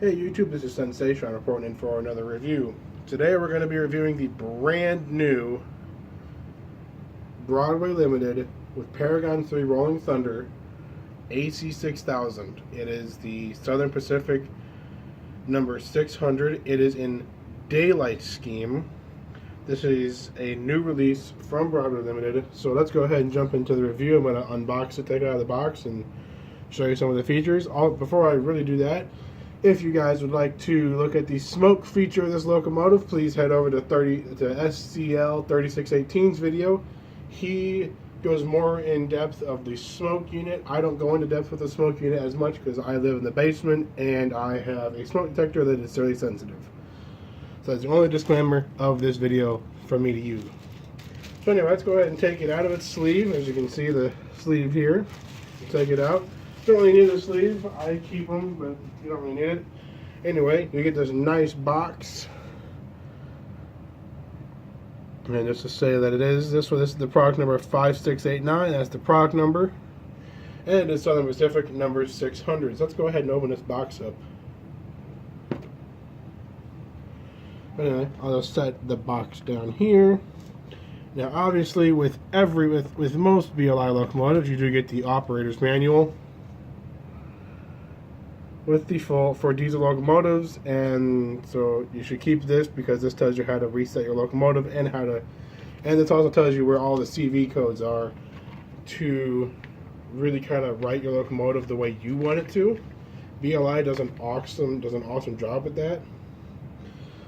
Hey YouTube, this is SensaSean reporting in for another review. Today we're going to be reviewing the brand new Broadway Limited with Paragon3 Rolling Thunder AC6000. It is the Southern Pacific number 600. It is in daylight scheme. This is a new release from Broadway Limited. So let's go ahead and jump into the review. I'm going to unbox it, take it out of the box, and show you some of the features. Before I really do that, if you guys would like to look at the smoke feature of this locomotive, please head over to SCL 3618's video. He goes more in depth of the smoke unit. I don't go into depth with the smoke unit as much because I live in the basement and I have a smoke detector that is really sensitive. So that's the only disclaimer of this video for me to use. So anyway, let's go ahead and take it out of its sleeve. As you can see, the sleeve here. Take it out. Don't really need a sleeve. I keep them, but you don't really need it. Anyway, you get this nice box. And just to say that this is the product number 5689. That's the product number. And it's Southern Pacific number 600. So let's go ahead and open this box up. Anyway, I'll just set the box down here. Now, obviously, with most BLI locomotives, you do get the operator's manual with the default for diesel locomotives, and so you should keep this because this tells you how to reset your locomotive and this also tells you where all the CV codes are to really kind of write your locomotive the way you want it to. BLI does an awesome job at that.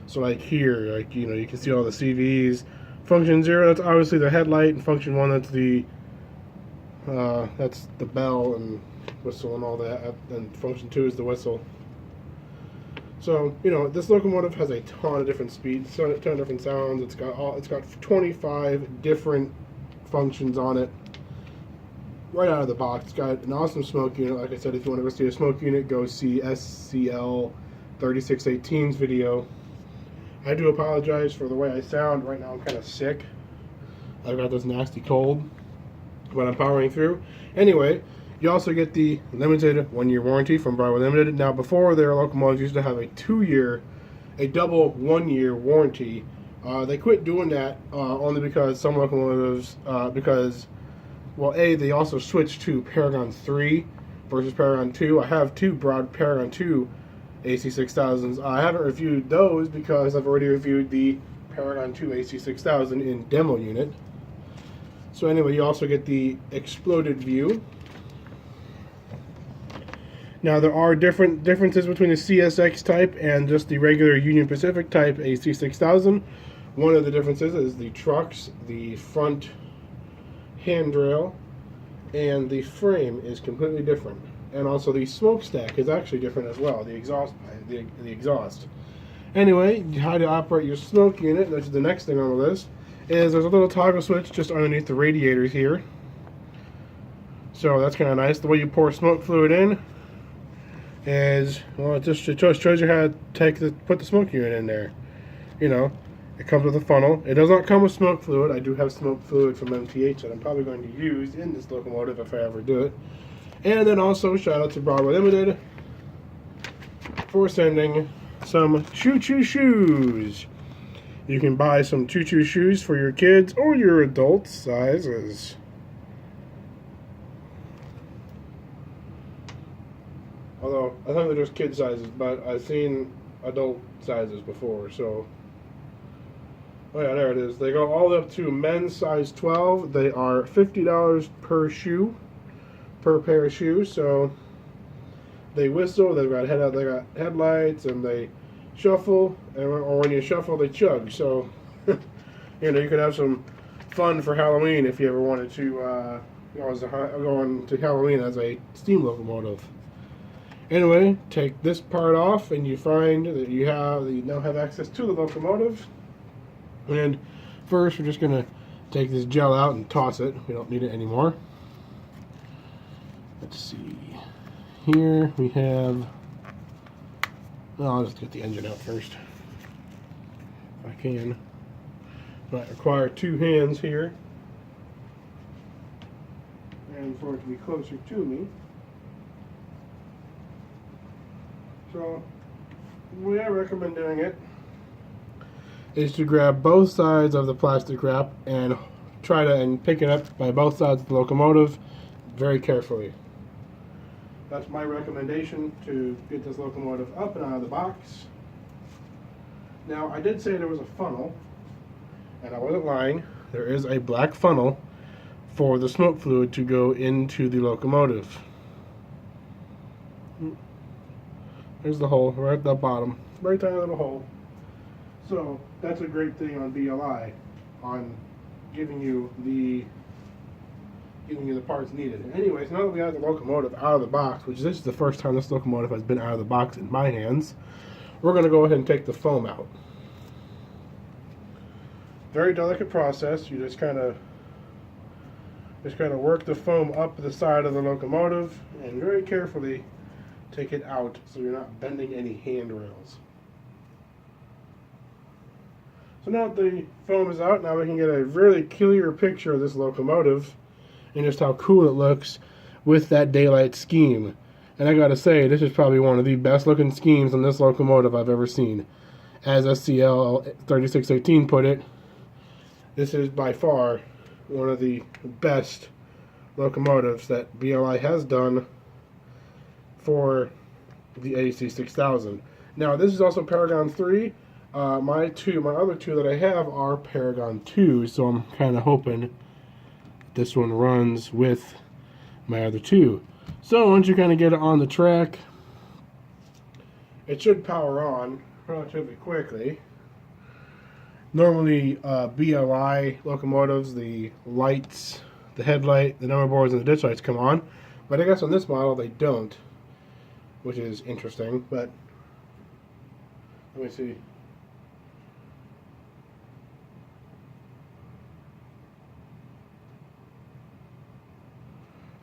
So like here, like you can see all the CVs. Function 0, that's obviously the headlight, and function 1, that's the bell and whistle and all that, and function 2 is the whistle. So this locomotive has a ton of different speeds, a ton of different sounds. It's got 25 different functions on it right out of the box. It's got an awesome smoke unit. Like I said, if you want to go see a smoke unit, go see SCL 3618's video. I do apologize for the way I sound. Right now I'm kind of sick. I've got this nasty cold, but I'm powering through. Anyway, you also get the limited 1-year warranty from Broadway Limited. Now, before, their locomotives used to have a double 1-year warranty. They quit doing that only because some locomotives, they also switched to Paragon 3 versus Paragon 2. I have two Paragon 2 AC6000s. I haven't reviewed those because I've already reviewed the Paragon 2 AC6000 in demo unit. So anyway, you also get the exploded view. Now there are differences between the CSX type and just the regular Union Pacific type AC6000. One of the differences is the trucks, the front handrail, and the frame is completely different. And also the smokestack is actually different as well, the exhaust pipe, the exhaust. Anyway, how to operate your smoke unit, which is the next thing on the list, is there's a little toggle switch just underneath the radiators here. So that's kind of nice. The way you pour smoke fluid in is, well, it just shows you how to put the smoke unit in there. It comes with a funnel. It does not come with smoke fluid. I do have smoke fluid from MTH that I'm probably going to use in this locomotive if I ever do it. And then also, shout out to Broadway Limited for sending some choo-choo shoes. You can buy some choo-choo shoes for your kids or your adult sizes. Although, I think they're just kid sizes, but I've seen adult sizes before, so. Oh yeah, there it is. They go all the way up to men's size 12. They are $50 per shoe. Per pair of shoes. So they whistle, they got headlights, and they shuffle, or when you shuffle they chug. So you could have some fun for Halloween if you ever wanted to go on to Halloween as a steam locomotive. Anyway, take this part off and you find that you now have access to the locomotive. And first we're just gonna take this gel out and toss it. We don't need it anymore. Let's see. Here we have. Well, I'll just get the engine out first, if I can. Might require 2 hands here, and for it to be closer to me. So the way I recommend doing it is to grab both sides of the plastic wrap and try to pick it up by both sides of the locomotive very carefully. That's my recommendation to get this locomotive up and out of the box. Now, I did say there was a funnel, and I wasn't lying. There is a black funnel for the smoke fluid to go into the locomotive. There's the hole right at the bottom, very tiny little hole. So that's a great thing on BLI, on giving you the parts needed. Anyways, now that we have the locomotive out of the box, which this is the first time this locomotive has been out of the box in my hands, we're going to go ahead and take the foam out. Very delicate process. You just kind of work the foam up the side of the locomotive and very carefully take it out so you're not bending any handrails. So now that the foam is out, now we can get a really clear picture of this locomotive and just how cool it looks with that daylight scheme. And I gotta say, this is probably one of the best looking schemes on this locomotive I've ever seen. As SCL 3618 put it, this is by far one of the best locomotives that BLI has done for the AC6000. Now, this is also Paragon3. My other two that I have are Paragon2, so I'm kind of hoping this one runs with my other two. So once you kind of get it on the track, it should power on relatively quickly. Normally, BLI locomotives, the lights, the headlight, the number boards, and the ditch lights come on, but I guess on this model they don't, which is interesting. But let me see.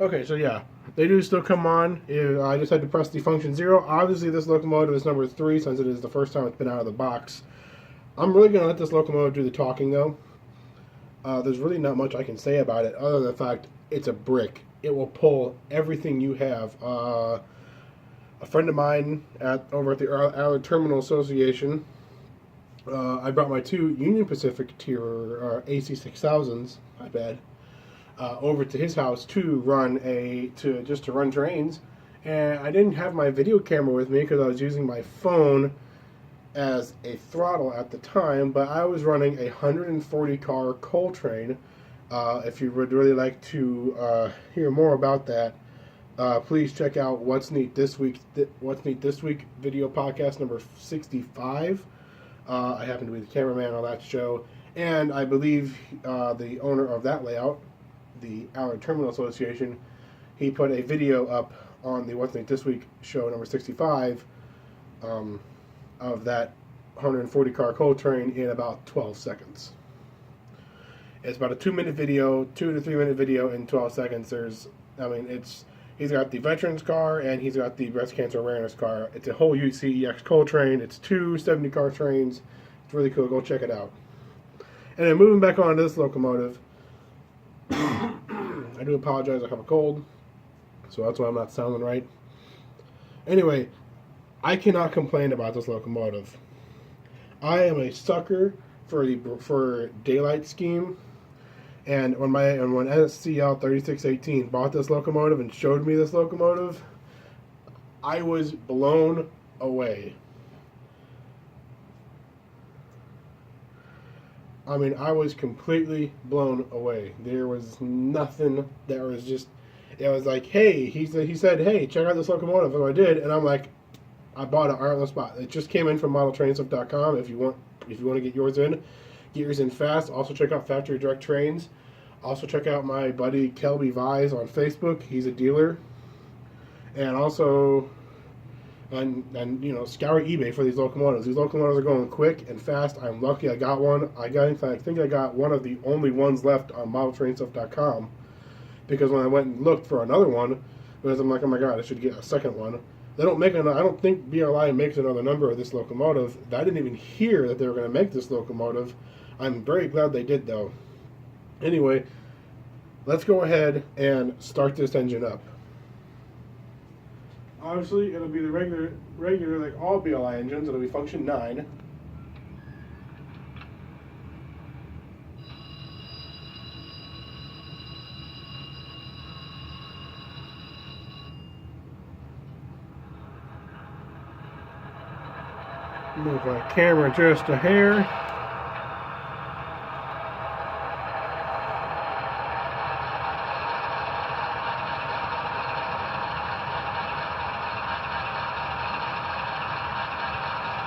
Okay, so yeah, they do still come on. I just had to press the function 0. Obviously, this locomotive is number 3 since it is the first time it's been out of the box. I'm really going to let this locomotive do the talking, though. There's really not much I can say about it other than the fact it's a brick. It will pull everything you have. A friend of mine over at the Allard Terminal Association, I brought my 2 Union Pacific tier AC6000s, my bad, over to his house to run trains, and I didn't have my video camera with me because I was using my phone as a throttle at the time, but I was running a 140 car coal train. If you would really like to hear more about that, please check out What's Neat This Week video podcast number 65. I happen to be the cameraman on that show, and I believe the owner of that layout, the Allard Terminal Association, he put a video up on the What's Neat This Week show number 65 of that 140 car coal train in about 12 seconds. It's about a 2-minute video, 2 to 3 minute video in 12 seconds. He's got the veterans car and he's got the breast cancer awareness car. It's a whole UCEX coal train. It's 2 70 car trains. It's really cool. Go check it out. And then moving back on to this locomotive, I do apologize, I have a cold, so that's why I'm not sounding right. Anyway, I cannot complain about this locomotive. I am a sucker for daylight scheme, and when SCL 3618 bought this locomotive and showed me this locomotive, I was blown away. I mean, I was completely blown away. There was nothing that was just, it was like, hey, he said, hey, check out this locomotive. So I did, and I'm like, I bought it right on the spot. It just came in from modeltrainstuff.com. If you want to get yours in fast. Also check out Factory Direct Trains. Also check out my buddy Kelby Vise on Facebook. He's a dealer. And also, and scour eBay for these locomotives. These locomotives are going quick and fast. I'm lucky I got one. I think I got one of the only ones left on modeltrainstuff.com, because when I went and looked for another one, because I'm like, oh my god, I should get a second one. They don't make another. I don't think BLI makes another number of this locomotive. I didn't even hear that they were going to make this locomotive. I'm very glad they did, though. Anyway, let's go ahead and start this engine up. Obviously, it'll be the regular like all BLI engines. It'll be function 9. Move my camera just a hair.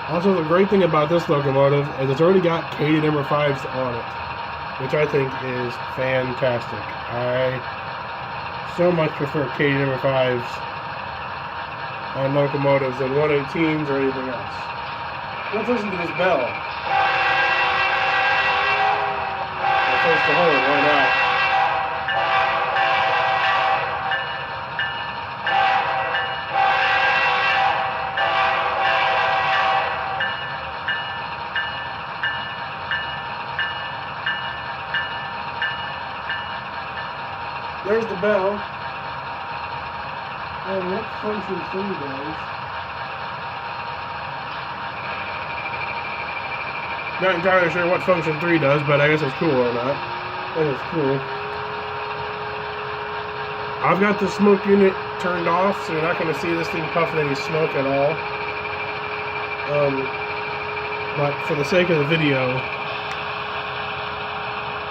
Also, the great thing about this locomotive is it's already got KD number 5s on it, which I think is fantastic. I so much prefer KD number 5s on locomotives than 118s or anything else. Let's listen to this bell. I'll first the horn, why not? There's the bell. And what function 3 does? Not entirely sure what function 3 does, but I guess it's cool or not. That is cool. I've got the smoke unit turned off, so you're not going to see this thing puffing any smoke at all. But for the sake of the video,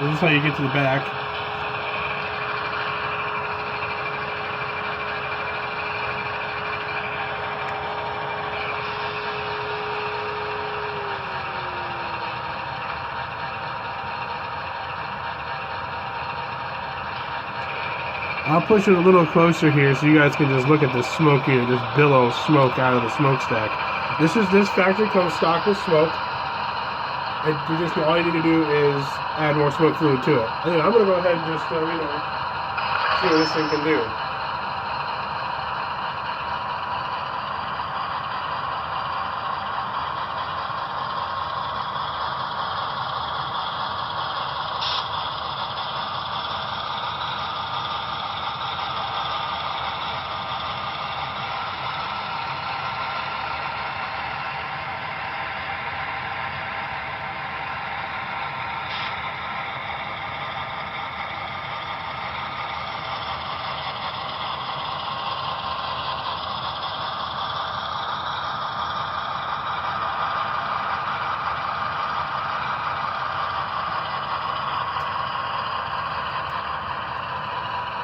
this is how you get to the back. I'll push it a little closer here so you guys can just look at the smoke unit, just billow smoke out of the smokestack. This factory comes stock with smoke. All you need to do is add more smoke fluid to it. Anyway, I'm gonna go ahead and just see what this thing can do.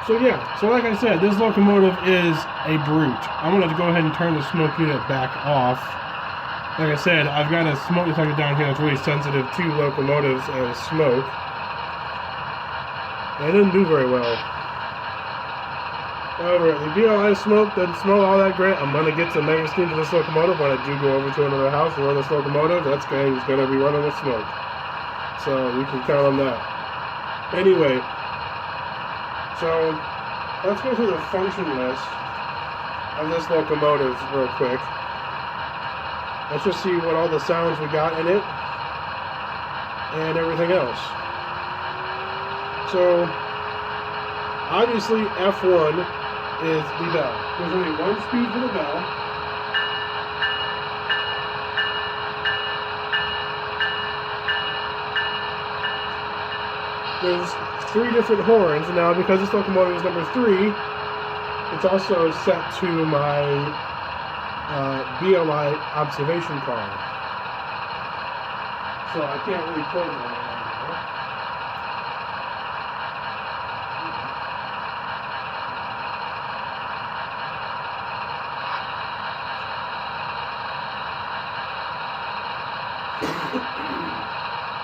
So yeah, so like I said, this locomotive is a brute. I'm going to go ahead and turn the smoke unit back off. Like I said, I've got a smoke detector down here that's really sensitive to locomotives and smoke. And it didn't do very well. However, the BLI smoke doesn't smell all that great. I'm going to get some mega steam to this locomotive when I do go over to another house and run this locomotive. That's going to be running with smoke. So you can count on that. Anyway, so let's go through the function list of this locomotive real quick. Let's just see what all the sounds we got in it and everything else. So obviously F1 is the bell. There's only one speed for the bell. There's 3 different horns. Now, because this locomotive is number 3, it's also set to my BLI observation car. So I can't really program it anymore.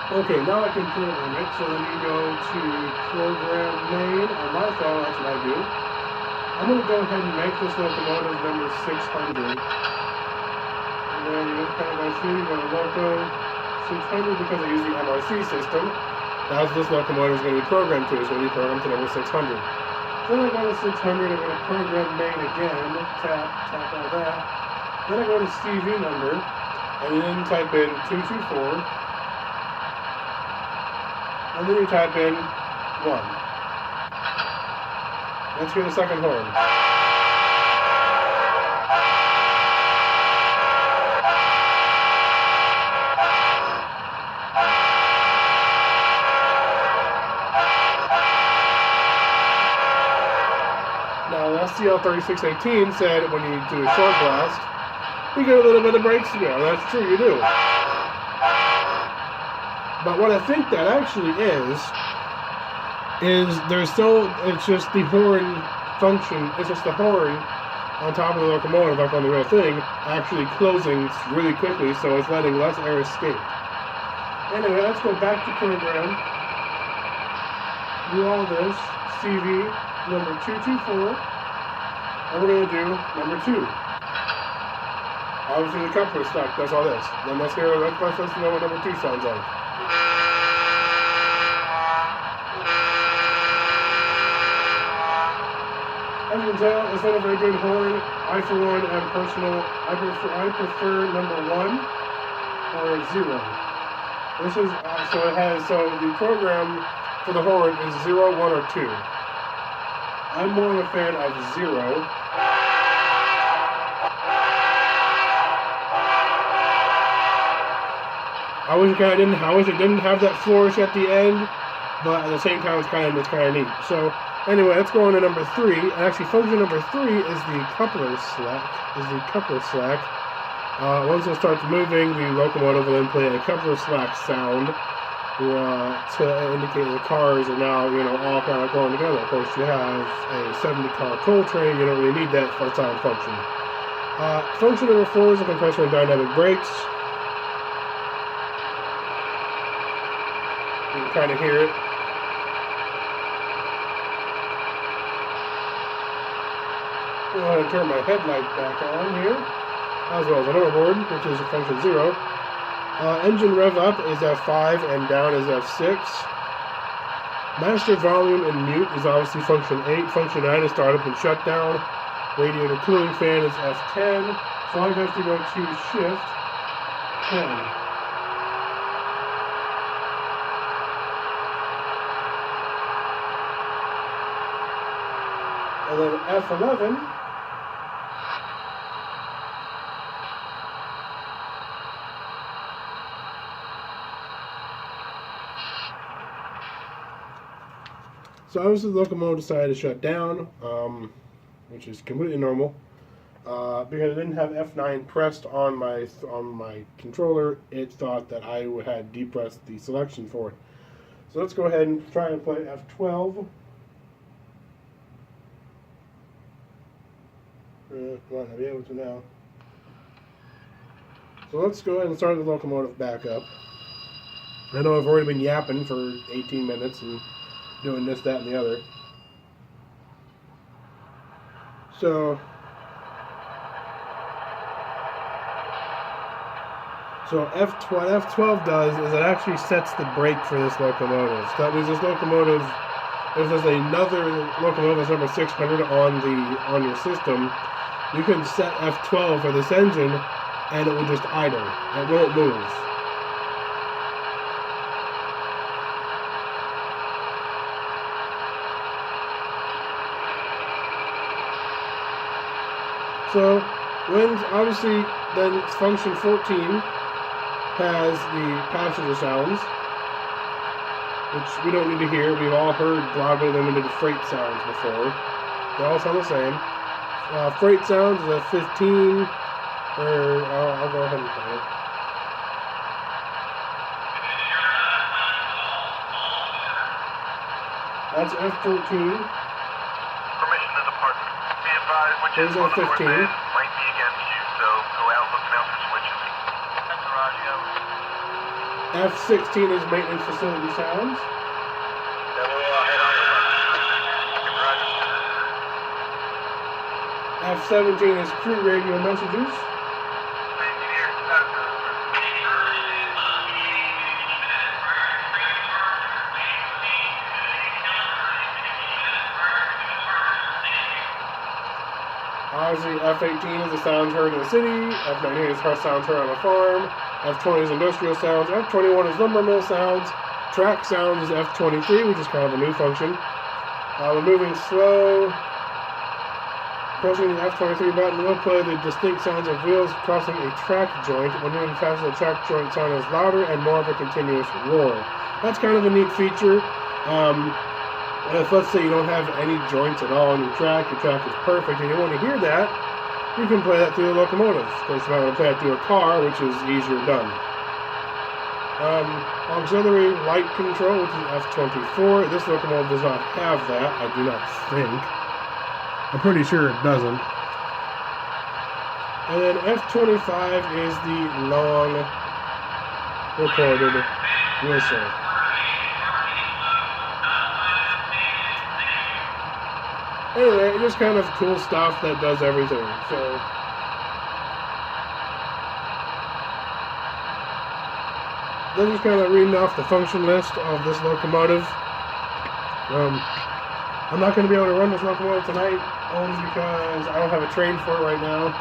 Okay, now I can program it, so then you go to program main on my phone, that's what I do. I'm going to go ahead and make this locomotive number 600. And then you just kind of go through, you go to loco 600 because I use the MRC system. That's what this locomotive is going to be programmed to, so we program to number 600. Then I go to 600, I'm going to program main again, tap all that. Then I go to CV number, and then type in 224. And then you type in 1. Let's hear the second horn. CL3618 said when you do a short blast, you get a little bit of brakes to go. That's true, you do. But what I think that actually is there's still, it's just the horn function, it's just the horn on top of the locomotive, like on the real thing, actually closing really quickly, so it's letting less air escape. Anyway, let's go back to program. Do all this, CV number 224, and we're going to do number 2. Obviously the coupler stuck, that's all this. Then let's know what number 2 sounds like. As you can tell, it's not a very good horn. I, for one, am personal. I prefer number 1 or 0. This is so the program for the horn is 0, 1, or 2. I'm more of a fan of 0. I wish it didn't have that flourish at the end, but at the same time, it's kind of neat. So. Anyway, let's go on to number 3. And actually, function number 3 is the coupler slack. Once it starts moving, the locomotive will then play a coupler slack sound to indicate the cars are now, all kind of going together. Of course, you have a 70-car coal train. You don't really need that for sound function. Function number 4 is the compressor and dynamic brakes. You can kind of hear it. I'm going to turn my headlight back on here, as well as an overboard, which is function 0. Engine rev up is F5 and down is F6. Master volume and mute is obviously function 8. Function 9 is startup and shutdown. Radiator cooling fan is F10. So I have to go to shift 10. And then F11 So obviously the locomotive decided to shut down, which is completely normal. Because I didn't have F9 pressed on my controller, it thought that I had depressed the selection for it. So let's go ahead and try and play F12. Come on, I'll be able to now. So let's go ahead and start the locomotive back up. I know I've already been yapping for 18 minutes and doing this, that, and the other. So what F12 does is it actually sets the brake for this locomotive. So that means this locomotive, if there's another locomotive that's number 600 on your system, you can set F12 for this engine and it will just idle. It won't move. So, when obviously then function 14 has the passenger sounds, which we don't need to hear. We've all heard Broadway limited freight sounds before. They all sound the same. Freight sounds is a 15, or I'll go ahead and play it. That's F14. Permission to depart. Be advised, which is on the north end, might be against you, so go out looking out for switches. That's a radio. F16 is maintenance facility sounds. Then we'll head on the F17 is crew radio messages. Obviously, F18 is the sounds heard in the city. F19 is sounds heard on a farm. F20 is industrial sounds. F21 is lumber mill sounds. Track sounds is F23, which is kind of a new function. We're moving slow. Pressing the F23 button will play the distinct sounds of wheels crossing a track joint. When moving faster, the track joint sound is louder and more of a continuous roar. That's kind of a neat feature. if, let's say, you don't have any joints at all on your track is perfect, and you want to hear that, you can play that through the locomotive. Of course, if I want to play it through a car, which is easier done. Auxiliary light control, which is F24. This locomotive does not have that, I do not think. I'm pretty sure it doesn't. And then F25 is the long recorded whistle. Anyway, just kind of cool stuff that does everything. So then just kind of reading off the function list of this locomotive. I'm not going to be able to run this locomotive tonight, only because I don't have a train for it right now.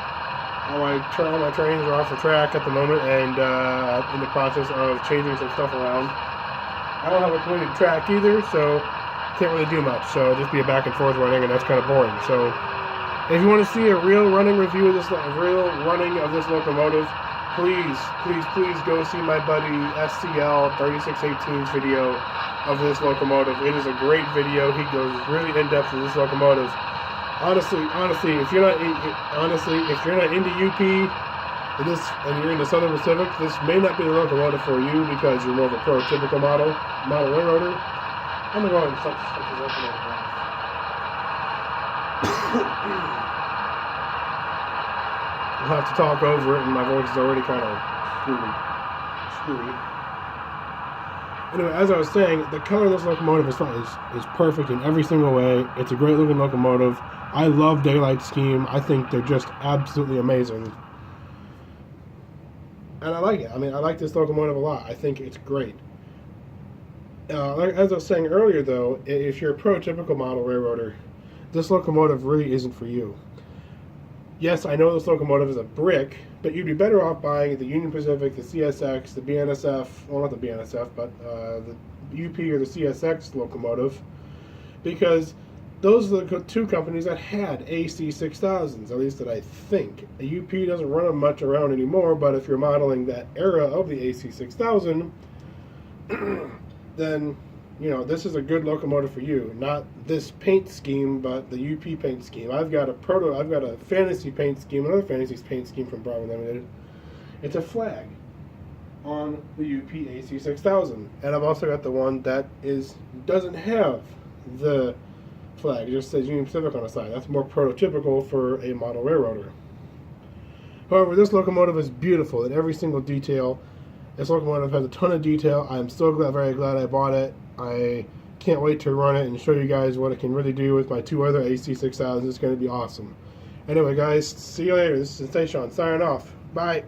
All my trains are off the track at the moment, and in the process of changing some stuff around. I don't have a completed track either, so can't really do much. So it'll just be a back and forth running, and that's kind of boring. So if you want to see a real running review of this, locomotive, please go see my buddy SCL 3618's video of this locomotive. It is a great video. He goes really in depth with this locomotive. Honestly, if you're not into UP and you're in the Southern Pacific, this may not be the locomotive for you because you're more of a prototypical model railroader. I'm gonna go ahead and suck this locomotive off. I'll have to talk over it, and my voice is already kind of screwy. Anyway, as I was saying, the color of this locomotive is perfect in every single way. It's a great looking locomotive. I love daylight scheme. I think they're just absolutely amazing. And I like it. I mean, I like this locomotive a lot. I think it's great. As I was saying earlier, though, if you're a prototypical model railroader, this locomotive really isn't for you. Yes, I know this locomotive is a brick, but you'd be better off buying the Union Pacific, the CSX, the BNSF, well, not the BNSF, but the UP or the CSX locomotive, because those are the two companies that had AC6000s, at least that I think. A UP doesn't run them much around anymore, but if you're modeling that era of the AC6000, then, you know, this is a good locomotive for you. Not this paint scheme, but the UP paint scheme. I've got a fantasy paint scheme, another fantasy paint scheme from Paragon Limited. It's a flag on the UP AC6000, and I've also got the one that doesn't have the flag. It just says Union Pacific on the side. That's more prototypical for a model railroader. However, this locomotive is beautiful in every single detail. This locomotive has a ton of detail. I'm so very glad I bought it. I can't wait to run it and show you guys what it can really do with my two other AC6000s. It's going to be awesome. Anyway, guys, see you later. This is SensaSean signing off. Bye.